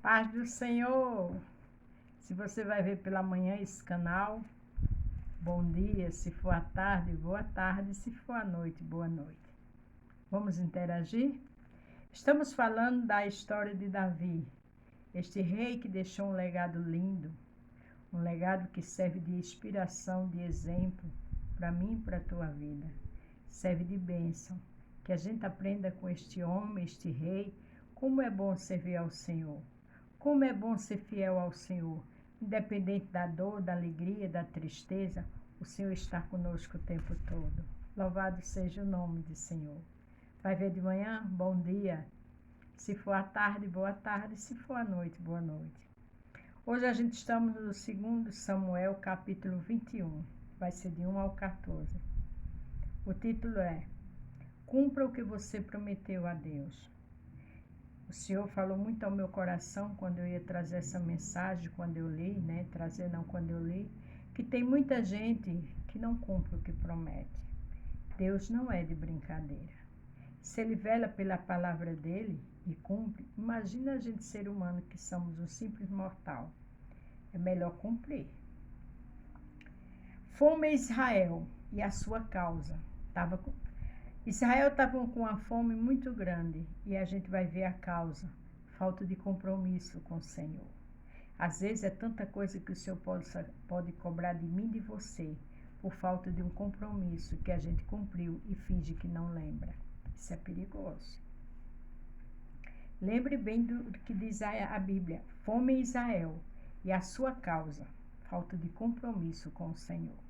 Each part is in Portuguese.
Paz do Senhor! Se você vai ver pela manhã esse canal, bom dia. Se for à tarde, boa tarde. Se for à noite, boa noite. Vamos interagir? Estamos falando da história de Davi, este rei que deixou um legado lindo, um legado que serve de inspiração, de exemplo para mim e para a tua vida. Serve de bênção, que a gente aprenda com este homem, este rei, como é bom servir ao Senhor. Como é bom ser fiel ao Senhor. Independente da dor, da alegria, da tristeza, o Senhor está conosco o tempo todo. Louvado seja o nome do Senhor. Vai ver de manhã? Bom dia. Se for à tarde, boa tarde. Se for à noite, boa noite. Hoje a gente estamos no 2 Samuel, capítulo 21. Vai ser de 1 ao 14. O título é: Cumpra o que você prometeu a Deus. O Senhor falou muito ao meu coração quando eu ia trazer essa mensagem, quando eu li, quando eu li, que tem muita gente que não cumpre o que promete. Deus não é de brincadeira. Se Ele vela pela palavra dEle e cumpre, imagina a gente ser humano que somos um simples mortal. É melhor cumprir. Fome Israel e a sua causa. Israel estava com uma fome muito grande e a gente vai ver a causa, falta de compromisso com o Senhor. Às vezes é tanta coisa que o Senhor pode cobrar de mim e de você, por falta de um compromisso que a gente cumpriu e finge que não lembra. Isso é perigoso. Lembre bem do que diz a Bíblia: fome em Israel e a sua causa, falta de compromisso com o Senhor.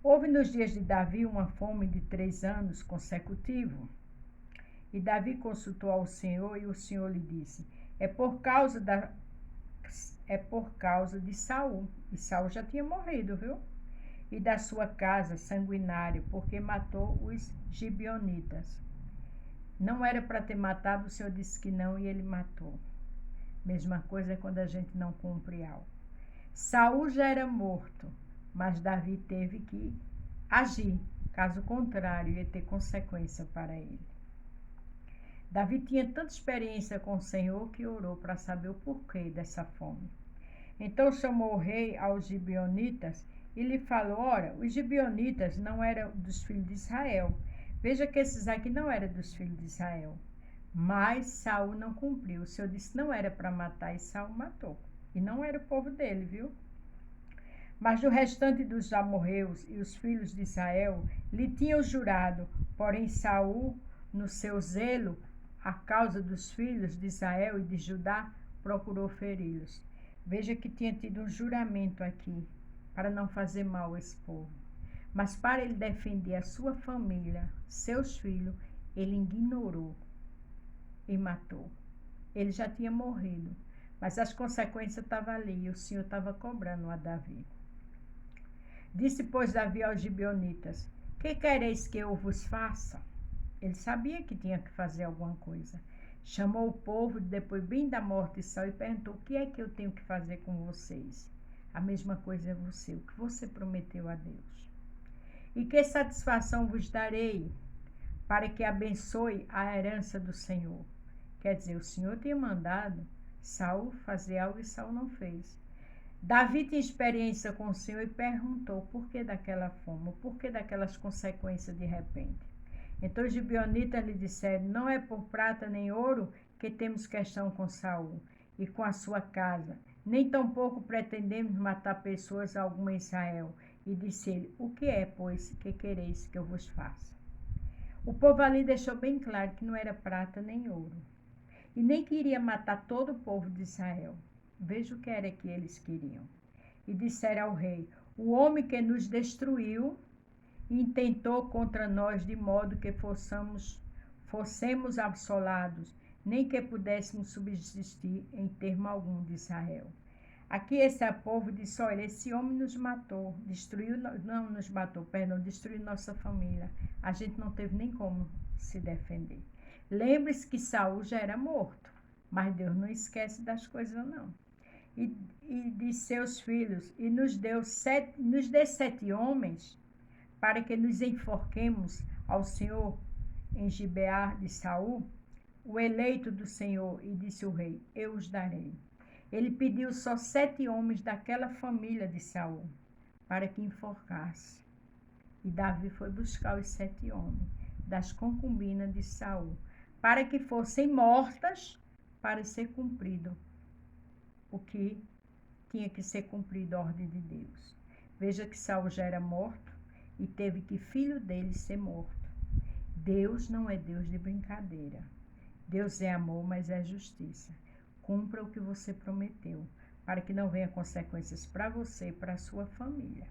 Houve nos dias de Davi uma fome de 3 anos consecutivos. E Davi consultou ao Senhor e o Senhor lhe disse: é por causa de Saul. E Saul já tinha morrido, viu? E da sua casa sanguinária, porque matou os gibeonitas. Não era para ter matado, o Senhor disse que não e ele matou. Mesma coisa é quando a gente não cumpre algo. Saul já era morto, mas Davi teve que agir, caso contrário, ia ter consequência para ele. Davi tinha tanta experiência com o Senhor que orou para saber o porquê dessa fome. Então chamou o rei aos gibeonitas e lhe falou: ora, os gibeonitas não eram dos filhos de Israel. Veja que esses aqui não eram dos filhos de Israel. Mas Saul não cumpriu. O Senhor disse que não era para matar e Saul matou. E não era o povo dele, viu? Mas o restante dos amorreus e os filhos de Israel lhe tinham jurado, porém Saul, no seu zelo, a causa dos filhos de Israel e de Judá, procurou feri-los. Veja que tinha tido um juramento aqui, para não fazer mal a esse povo. Mas para ele defender a sua família, seus filhos, ele ignorou e matou. Ele já tinha morrido, mas as consequências estavam ali e o Senhor estava cobrando a Davi. Disse, pois, Davi aos gibeonitas: que quereis que eu vos faça? Ele sabia que tinha que fazer alguma coisa. Chamou o povo, depois bem da morte de Saul, e perguntou: o que é que eu tenho que fazer com vocês? A mesma coisa é você, o que você prometeu a Deus. E que satisfação vos darei, para que abençoe a herança do Senhor? Quer dizer, o Senhor tinha mandado Saul fazer algo e Saul não fez. Davi tinha experiência com o Senhor e perguntou por que daquela fome, por que daquelas consequências de repente. Então os gibeonitas lhe disseram: não é por prata nem ouro que temos questão com Saul e com a sua casa, nem tampouco pretendemos matar pessoas alguma em Israel. E disse ele: o que é, pois, que quereis que eu vos faça? O povo ali deixou bem claro que não era prata nem ouro, e nem queria matar todo o povo de Israel. Veja o que era que eles queriam. E disseram ao rei: o homem que nos destruiu intentou contra nós de modo que fossemos assolados, nem que pudéssemos subsistir em termo algum de Israel. Aqui esse povo disse: olha, esse homem nos matou, destruiu nossa família. A gente não teve nem como se defender. Lembre-se que Saul já era morto, mas Deus não esquece das coisas, não. E de seus filhos, e nos dê 7 homens, para que nos enforquemos ao Senhor em Gibeá de Saul, o eleito do Senhor, e disse o rei: eu os darei. Ele pediu só 7 homens daquela família de Saul, para que enforcasse. E Davi foi buscar os 7 homens das concubinas de Saul, para que fossem mortas, para ser cumprido o que tinha que ser cumprido a ordem de Deus. Veja que Saul já era morto e teve que filho dele ser morto. Deus não é Deus de brincadeira. Deus é amor, mas é justiça. Cumpra o que você prometeu, para que não venha consequências para você e para a sua família.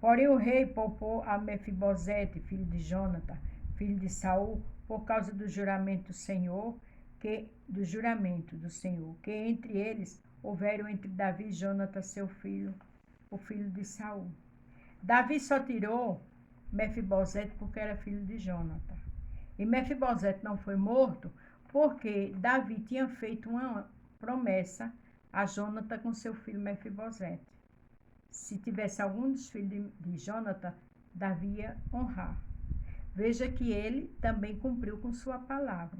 Porém o rei poupou a Mefibosete, filho de Jonatã, filho de Saul, por causa do juramento do Senhor, que entre eles houveram entre Davi e Jonatã, seu filho, o filho de Saul. Davi só tirou Mefibosete porque era filho de Jonatã. E Mefibosete não foi morto porque Davi tinha feito uma promessa a Jonatã com seu filho Mefibosete. Se tivesse algum dos filhos de Jonatã, Davi ia honrar. Veja que ele também cumpriu com sua palavra.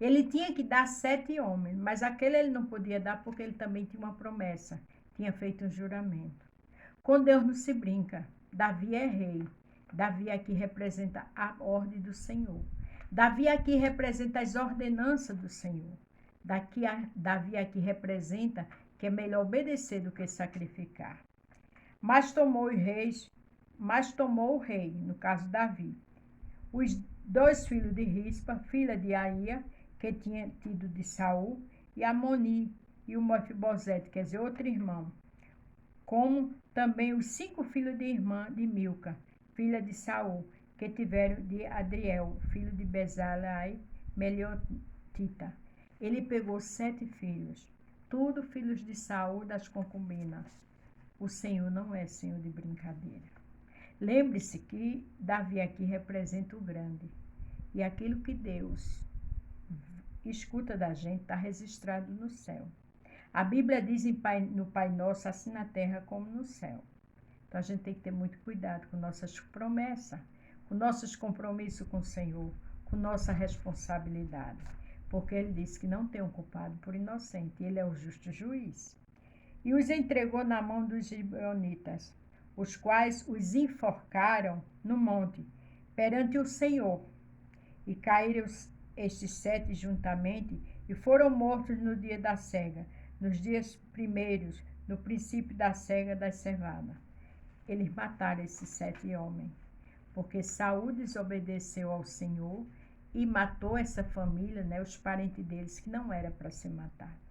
Ele tinha que dar 7 homens, mas aquele ele não podia dar porque ele também tinha uma promessa, tinha feito um juramento. Com Deus não se brinca. Davi é rei. Davi aqui representa a ordem do Senhor. Davi aqui representa as ordenanças do Senhor. Davi aqui representa que é melhor obedecer do que sacrificar. Mas tomou o rei, no caso Davi, os 2 filhos de Rispa, filha de Aia, que tinha tido de Saul, e Amoni e o Mefibosete, quer dizer, outro irmão, como também os 5 filhos de irmã de Milca, filha de Saul, que tiveram de Adriel, filho de Bezalai, Meliotita. Ele pegou 7 filhos, tudo filhos de Saul das concubinas. O Senhor não é Senhor de brincadeira. Lembre-se que Davi aqui representa o grande. E aquilo que Deus escuta da gente está registrado no céu. A Bíblia diz no Pai Nosso, assim na terra como no céu. Então a gente tem que ter muito cuidado com nossas promessas, com nossos compromissos com o Senhor, com nossa responsabilidade. Porque ele disse que não tem um culpado por inocente, ele é o justo juiz. E os entregou na mão dos gibeonitas, os quais os enforcaram no monte, perante o Senhor. E caíram estes 7 juntamente, e foram mortos no dia da cega, nos dias primeiros, no princípio da cega das cevadas. Eles mataram esses 7 homens, porque Saul desobedeceu ao Senhor e matou essa família, os parentes deles, que não era para ser matado.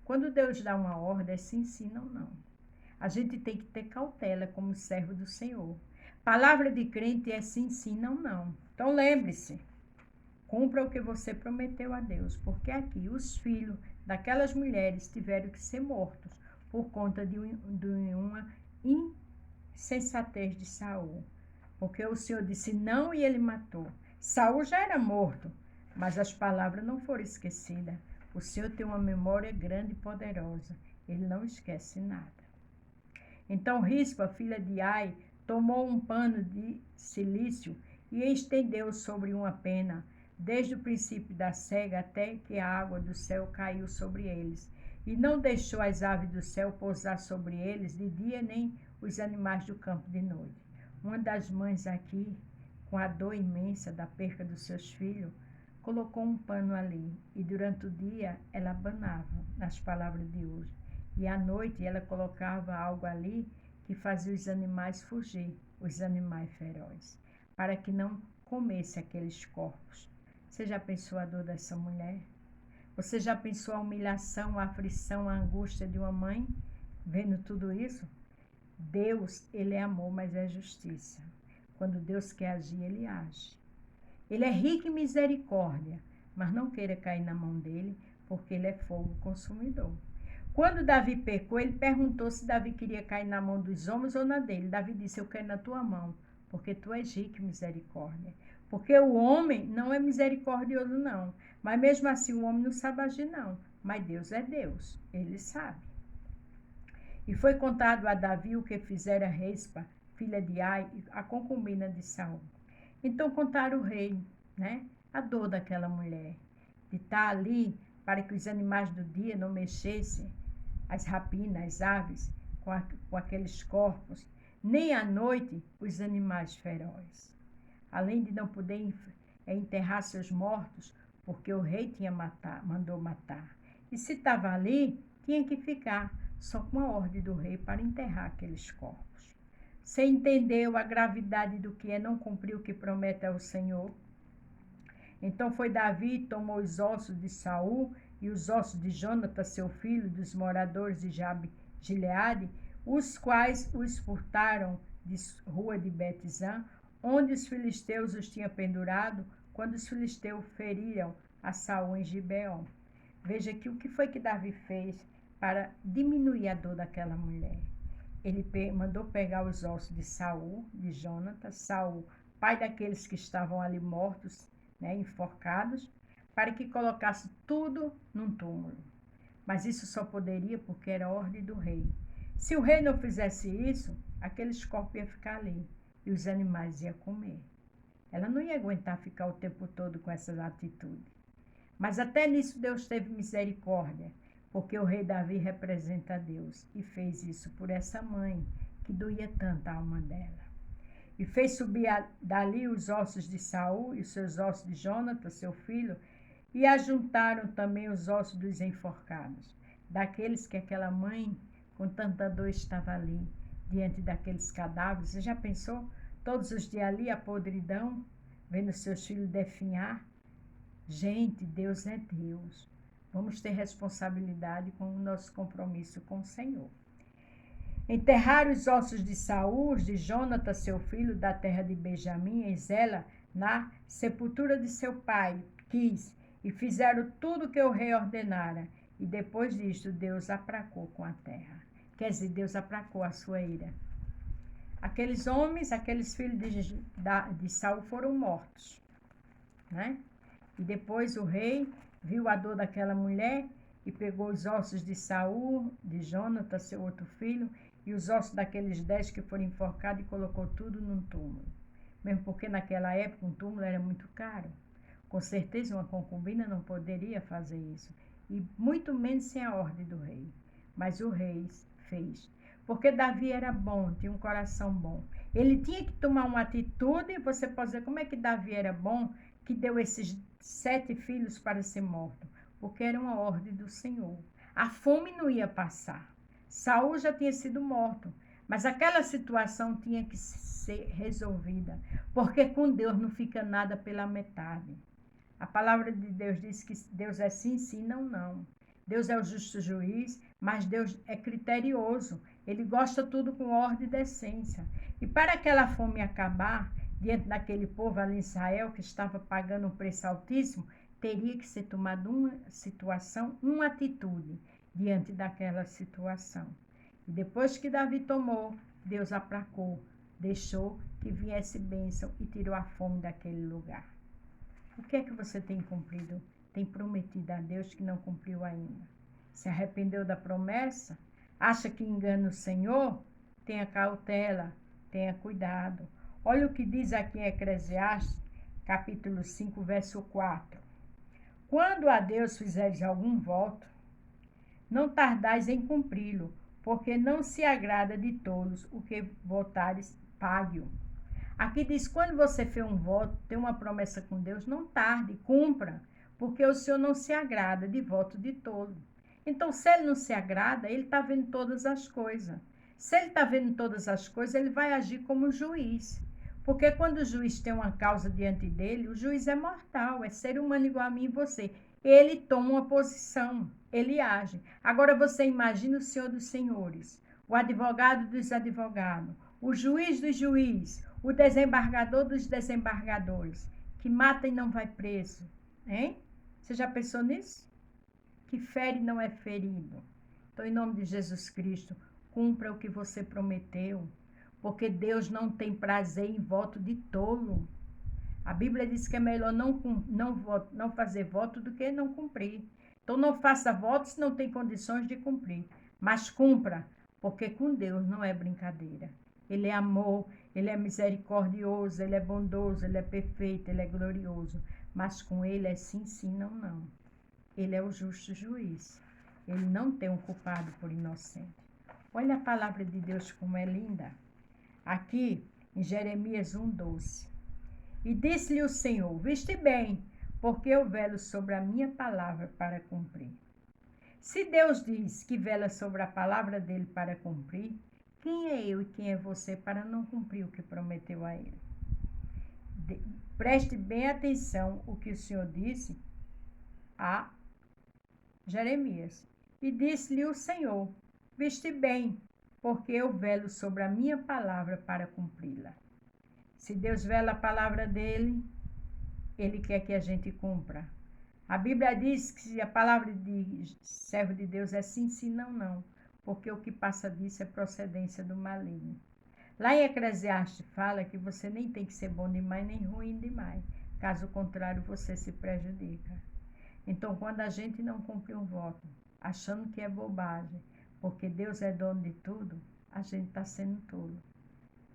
Quando Deus dá uma ordem, é sim, sim, não, não. A gente tem que ter cautela como servo do Senhor. Palavra de crente é sim, sim, não, não. Então lembre-se, cumpra o que você prometeu a Deus, porque aqui os filhos daquelas mulheres tiveram que ser mortos por conta de uma insensatez de Saul. Porque o Senhor disse não e ele matou. Saul já era morto, mas as palavras não foram esquecidas. O Senhor tem uma memória grande e poderosa. Ele não esquece nada. Então Rispa, filha de Ai, tomou um pano de cilício e estendeu sobre uma pena, desde o princípio da cega até que a água do céu caiu sobre eles. E não deixou as aves do céu pousar sobre eles de dia, nem os animais do campo de noite. Uma das mães aqui, com a dor imensa da perca dos seus filhos, colocou um pano ali, e durante o dia ela abanava, nas palavras de hoje. E à noite ela colocava algo ali que fazia os animais fugir, os animais ferozes, para que não comesse aqueles corpos. Você já pensou a dor dessa mulher? Você já pensou a humilhação, a aflição, a angústia de uma mãe vendo tudo isso? Deus, ele é amor, mas é justiça. Quando Deus quer agir, ele age. Ele é rico em misericórdia, mas não queira cair na mão dele, porque ele é fogo consumidor. Quando Davi pecou, ele perguntou se Davi queria cair na mão dos homens ou na dele. Davi disse, eu quero na tua mão, porque tu és rico em misericórdia. Porque o homem não é misericordioso, não. Mas mesmo assim, o homem não sabe agir, não. Mas Deus é Deus, ele sabe. E foi contado a Davi o que fizera Rispa, filha de Ai, a concubina de Saul. Então contaram o rei, a dor daquela mulher. de estar ali para que os animais do dia não mexessem, as rapinas, as aves, com aqueles corpos, nem à noite os animais ferozes. Além de não poder enterrar seus mortos, porque o rei mandou matar. E se estava ali, tinha que ficar só com a ordem do rei para enterrar aqueles corpos. Você entendeu a gravidade do que é não cumprir o que promete ao Senhor? Então foi Davi e tomou os ossos de Saul e os ossos de Jonatas, seu filho, dos moradores de Gileade, os quais os furtaram de rua de Betizã, onde os filisteus os tinham pendurado, quando os filisteus feriram a Saul em Gibeon. Veja aqui o que foi que Davi fez para diminuir a dor daquela mulher. Ele mandou pegar os ossos de Saul, de Jonatas, Saul, pai daqueles que estavam ali mortos, enforcados, para que colocasse tudo num túmulo. Mas isso só poderia porque era ordem do rei. Se o rei não fizesse isso, aqueles corpos iam ficar ali e os animais iam comer. Ela não ia aguentar ficar o tempo todo com essas atitudes. Mas até nisso Deus teve misericórdia, porque o rei Davi representa a Deus e fez isso por essa mãe que doía tanto a alma dela. E fez subir dali os ossos de Saul e os seus ossos de Jonatas, seu filho, e ajuntaram também os ossos dos enforcados, daqueles que aquela mãe com tanta dor estava ali, diante daqueles cadáveres. Você já pensou? Todos os dias ali, a podridão, vendo seus filhos definhar. Gente, Deus é Deus. Vamos ter responsabilidade com o nosso compromisso com o Senhor. Enterraram os ossos de Saul, de Jonatas, seu filho, da terra de Benjamim, em Zela, na sepultura de seu pai, Quis, e fizeram tudo o que o rei ordenara. E depois disto, Deus aplacou com a terra. Quer dizer, Deus aplacou a sua ira. Aqueles homens, aqueles filhos de Saul foram mortos, né? E depois o rei viu a dor daquela mulher e pegou os ossos de Saul, de Jonatas, seu outro filho, e os ossos daqueles 10 que foram enforcados e colocou tudo num túmulo. Mesmo porque naquela época um túmulo era muito caro. Com certeza uma concubina não poderia fazer isso, e muito menos sem a ordem do rei. Mas o rei fez, porque Davi era bom, tinha um coração bom. Ele tinha que tomar uma atitude, e você pode dizer, como é que Davi era bom, que deu esses 7 filhos para ser morto? Porque era uma ordem do Senhor. A fome não ia passar. Saul já tinha sido morto, mas aquela situação tinha que ser resolvida, porque com Deus não fica nada pela metade. A palavra de Deus diz que Deus é sim, sim, não, não. Deus é o justo juiz, mas Deus é criterioso. Ele gosta tudo com ordem e decência. E para aquela fome acabar, diante daquele povo ali em Israel, que estava pagando um preço altíssimo, teria que ser tomada uma situação, uma atitude diante daquela situação. E depois que Davi tomou, Deus aplacou, deixou que viesse bênção e tirou a fome daquele lugar. O que é que você tem cumprido? Tem prometido a Deus que não cumpriu ainda? Se arrependeu da promessa? Acha que engana o Senhor? Tenha cautela, tenha cuidado. Olha o que diz aqui em Eclesiastes, capítulo 5, verso 4. Quando a Deus fizeres algum voto, não tardais em cumpri-lo, porque não se agrada de tolos o que votares, pague-o. Aqui diz, quando você fez um voto, tem uma promessa com Deus, não tarde, cumpra, porque o Senhor não se agrada de voto de tolo. Então, se ele não se agrada, ele está vendo todas as coisas. Se ele está vendo todas as coisas, ele vai agir como juiz. Porque quando o juiz tem uma causa diante dele, o juiz é mortal, é ser humano igual a mim e você. Ele toma uma posição, ele age. Agora você imagina o Senhor dos senhores, o advogado dos advogados, o juiz dos juízes, o desembargador dos desembargadores, que mata e não vai preso, hein? Você já pensou nisso? Que fere e não é ferido. Então, em nome de Jesus Cristo, cumpra o que você prometeu, porque Deus não tem prazer em voto de tolo. A Bíblia diz que é melhor não fazer voto do que não cumprir. Então, não faça voto se não tem condições de cumprir, mas cumpra, porque com Deus não é brincadeira. Ele é amor, ele é misericordioso, ele é bondoso, ele é perfeito, ele é glorioso. Mas com ele é sim, sim, não, não. Ele é o justo juiz. Ele não tem um culpado por inocente. Olha a palavra de Deus como é linda. Aqui em Jeremias 1:12. E disse-lhe o Senhor: viste bem, porque eu velo sobre a minha palavra para cumprir. Se Deus diz que vela sobre a palavra dele para cumprir, quem é eu e quem é você para não cumprir o que prometeu a ele? Preste bem atenção o que o Senhor disse a Jeremias. E disse-lhe o Senhor: viste bem, porque eu velo sobre a minha palavra para cumpri-la. Se Deus vela a palavra dele, ele quer que a gente cumpra. A Bíblia diz que a palavra de servo de Deus é sim, sim, não, não. Porque o que passa disso é procedência do maligno. Lá em Eclesiastes fala que você nem tem que ser bom demais nem ruim demais. Caso contrário, você se prejudica. Então, quando a gente não cumpre um voto, achando que é bobagem, porque Deus é dono de tudo, a gente está sendo tolo.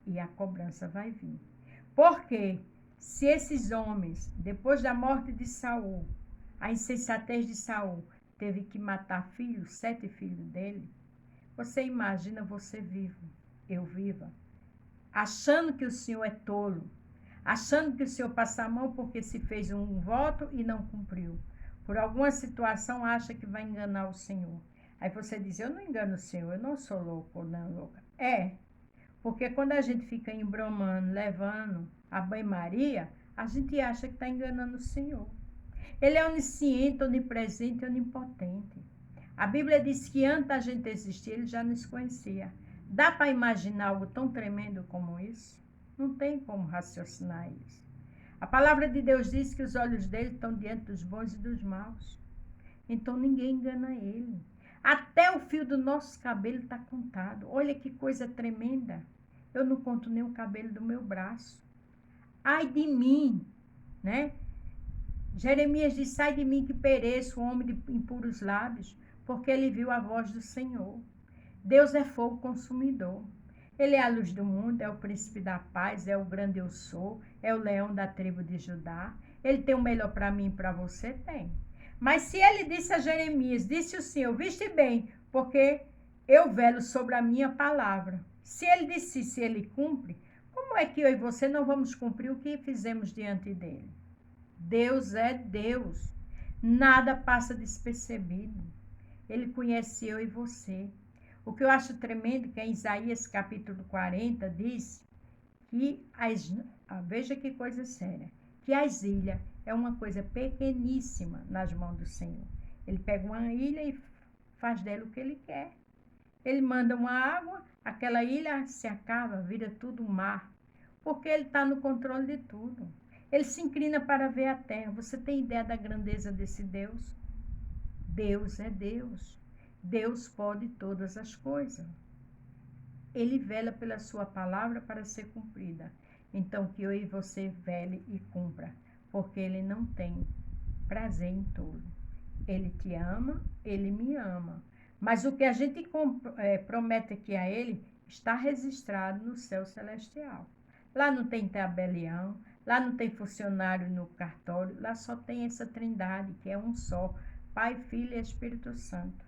E a cobrança vai vir. Porque se esses homens, depois da morte de Saul, a insensatez de Saul, teve que matar filhos, 7 filhos dele, você imagina você vivo, eu viva, achando que o Senhor é tolo, achando que o Senhor passa a mão porque se fez um voto e não cumpriu. Por alguma situação acha que vai enganar o Senhor. Aí você diz, eu não engano o Senhor, eu não sou louco ou não louca. Porque quando a gente fica embromando, levando a banho-maria, a gente acha que está enganando o Senhor. Ele é onisciente, onipresente e onipotente. A Bíblia diz que antes da gente existir, ele já nos conhecia. Dá para imaginar algo tão tremendo como isso? Não tem como raciocinar isso. A palavra de Deus diz que os olhos dele estão diante dos bons e dos maus. Então ninguém engana ele. Até o fio do nosso cabelo está contado. Olha que coisa tremenda. Eu não conto nem o cabelo do meu braço. Ai de mim, né? Jeremias diz, sai de mim que pereço, homem de impuros lábios, porque ele viu a voz do Senhor. Deus é fogo consumidor. Ele é a luz do mundo, é o príncipe da paz, é o grande eu sou, é o leão da tribo de Judá. Ele tem o melhor para mim e para você? Tem. Mas se ele disse a Jeremias, disse o Senhor, viste bem, porque eu velo sobre a minha palavra. Se ele disse, se ele cumpre, como é que eu e você não vamos cumprir o que fizemos diante dele? Deus é Deus. Nada passa despercebido. Ele conhece eu e você. O que eu acho tremendo que em Isaías capítulo 40 diz que veja que coisa séria, que as ilhas é uma coisa pequeníssima nas mãos do Senhor. Ele pega uma ilha e faz dela o que ele quer. Ele manda uma água, aquela ilha se acaba, vira tudo mar, porque ele está no controle de tudo. Ele se inclina para ver a terra. Você tem ideia da grandeza desse Deus? Deus é Deus. Deus pode todas as coisas. Ele vela pela sua palavra para ser cumprida. Então, que eu e você vele e cumpra, porque ele não tem prazer em tudo. Ele te ama, ele me ama. Mas o que a gente promete aqui a ele está registrado no céu celestial. Lá não tem tabelião, lá não tem funcionário no cartório, lá só tem essa trindade, que é um só, Pai, Filho e Espírito Santo.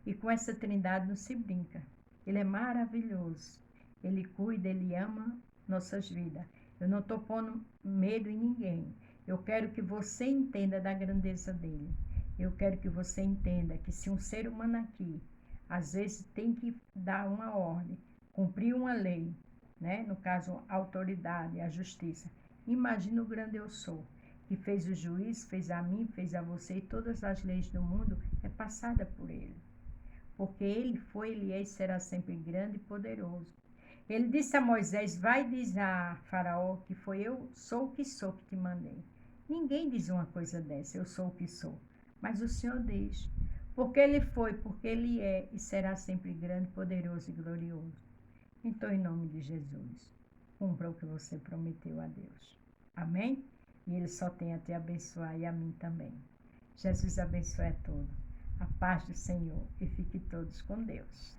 E com essa trindade não se brinca. Ele é maravilhoso. Ele cuida, ele ama nossas vidas. Eu não estou pondo medo em ninguém. Eu quero que você entenda da grandeza dele. Eu quero que você entenda que se um ser humano aqui, às vezes tem que dar uma ordem, cumprir uma lei, né? No caso, a autoridade, a justiça. Imagina o grande eu sou, que fez o juiz, fez a mim, fez a você, e todas as leis do mundo é passada por ele. Porque ele foi, ele é e será sempre grande e poderoso. Ele disse a Moisés, vai dizer a Faraó que foi eu, sou o que te mandei. Ninguém diz uma coisa dessa, eu sou o que sou. Mas o Senhor diz, porque ele foi, porque ele é e será sempre grande, poderoso e glorioso. Então, em nome de Jesus, cumpra o que você prometeu a Deus. Amém? E ele só tem a te abençoar e a mim também. Jesus abençoe a todos. A paz do Senhor e fique todos com Deus.